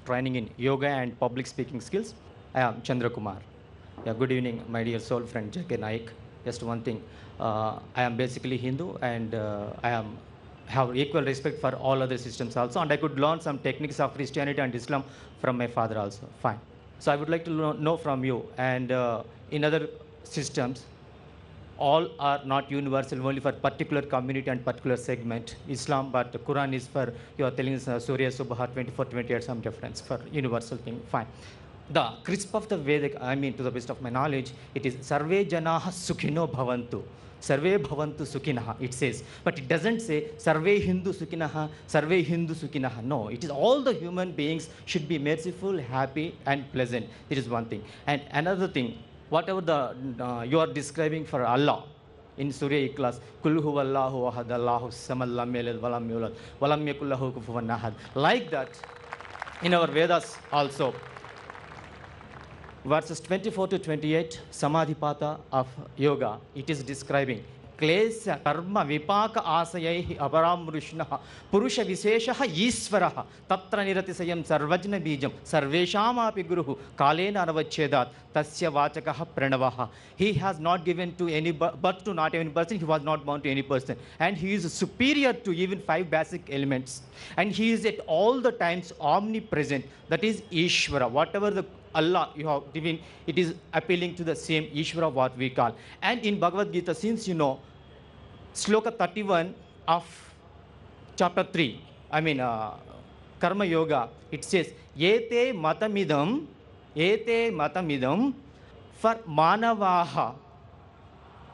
training in yoga and public speaking skills. I am Chandra Kumar. Yeah, good evening, my dear soul friend Zakir Naik. Just one thing, I am basically Hindu and have equal respect for all other systems also, and I could learn some techniques of Christianity and Islam from my father also. Fine. So I would like to know from you, and in other systems, all are not universal, only for particular community and particular segment. Islam, but the Quran is for, you are telling us Surah Subha 24-28, some difference for universal thing. Fine. The crisp of the Vedic, I mean, to the best of my knowledge, it is Sarve Janaha Sukhino Bhavantu. Sarve Bhavantu Sukhinaha, it says. But it doesn't say Sarve Hindu Sukhinaha, Sarve Hindu Sukhinaha. No, it is all the human beings should be merciful, happy, and pleasant. It is one thing. And another thing, whatever the you are describing for Allah in Surah Ikhlas, Kul huwallahu ahad, Allahu samad, lam yalid walam yulad, walam yakul lahu kufuwan ahad. Like that, in our Vedas also, verses 24-28, Samadhipata of yoga, it is describing Klesha karma vipaka asayaihi aparamrushnaha purusha visheshaha isvaraha tatra niratisayam sarvajna bijam sarvesham api guruhu kalena anavachchedat tasya vachakaha pranavaha. He has not given to any birth to not any person, he was not born to any person, and he is superior to even 5 basic elements, and he is at all the times omnipresent. That is Ishvara. Whatever the Allah you have given, it is appealing to the same Ishvara what we call. And in Bhagavad Gita, since you know, Sloka 31 of chapter 3, I mean Karma Yoga, it says, Yete matamidam for manavaha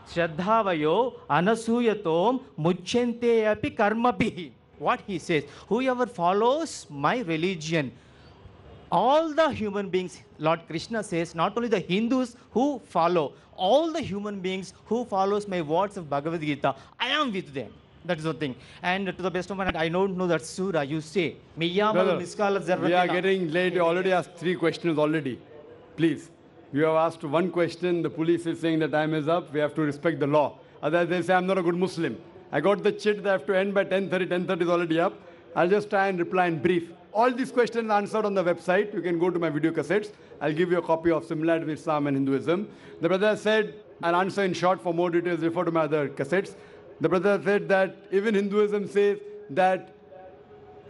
Shraddhavayo anasuyatom muchente api karmabhihi. What he says, whoever follows my religion, all the human beings, Lord Krishna says, not only the Hindus who follow, all the human beings who follows my words of Bhagavad Gita, I am with them. That is the thing. And to the best of my knowledge, I don't know that surah you say. Brother, we are getting late. You already asked 3 questions already. Please. You have asked 1 question. The police is saying the time is up. We have to respect the law. Otherwise, they say I'm not a good Muslim. I got the chit that I have to end by 10:30. 10:30 is already up. I'll just try and reply in brief. All these questions are answered on the website. You can go to my video cassettes. I'll give you a copy of Similarity with Islam and Hinduism. The brother said, I'll answer in short. For more details, refer to my other cassettes. The brother said that even Hinduism says that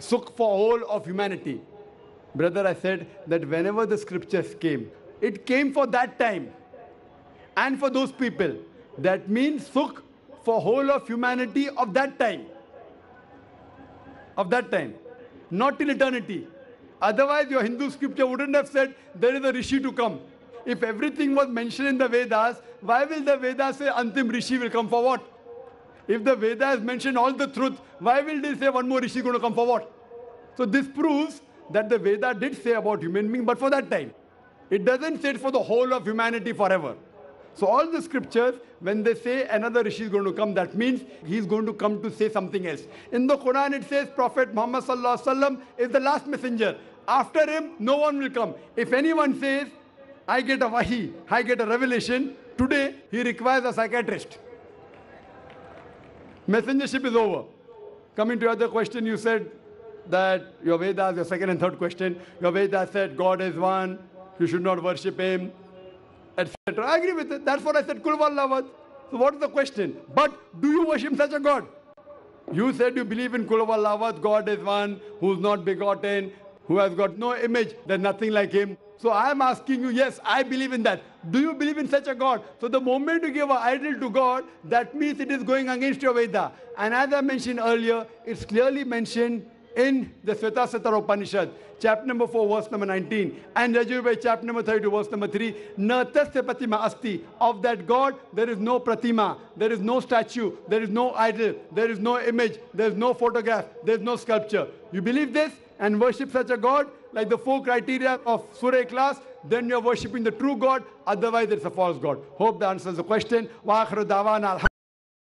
sukh for whole of humanity. Brother, I said that whenever the scriptures came, it came for that time and for those people. That means sukh for whole of humanity of that time. Of that time. Not till eternity. Otherwise, your Hindu scripture wouldn't have said there is a Rishi to come. If everything was mentioned in the Vedas, why will the Vedas say Antim Rishi will come for what? If the Vedas mention all the truth, why will they say one more Rishi going to come for what? So this proves that the Veda did say about human being, but for that time. It doesn't say it for the whole of humanity forever. So all the scriptures, when they say another Rishi is going to come, that means he's going to come to say something else. In the Quran it says Prophet Muhammad sallallahu alaihi wasallam is the last messenger. After him, no one will come. If anyone says, I get a wahi, I get a revelation, today he requires a psychiatrist. Messengership is over. Coming to your other question, you said that your Vedas, your second and third question, your Vedas said God is one, you should not worship him, etc. I agree with it. That's what I said, Kul Wallahu. So what is the question? But do you worship such a God? You said you believe in Kul Wallahu, God is one, who is not begotten, who has got no image, there's nothing like him. So I am asking you, yes, I believe in that. Do you believe in such a God? So the moment you give an idol to God, that means it is going against your Veda. And as I mentioned earlier, it's clearly mentioned in the Svetasvatara Upanishad, chapter number 4, verse number 19, and Yajurveda, chapter number 32, verse number 3, Natasya Pratima Asti. Of that God, there is no Pratima, there is no statue, there is no idol, there is no image, there is no photograph, there is no sculpture. You believe this and worship such a God, like the 4 criteria of Surah Ikhlas, then you are worshipping the true God, otherwise it's a false God. Hope that answers the question. Wa akhiru dawana.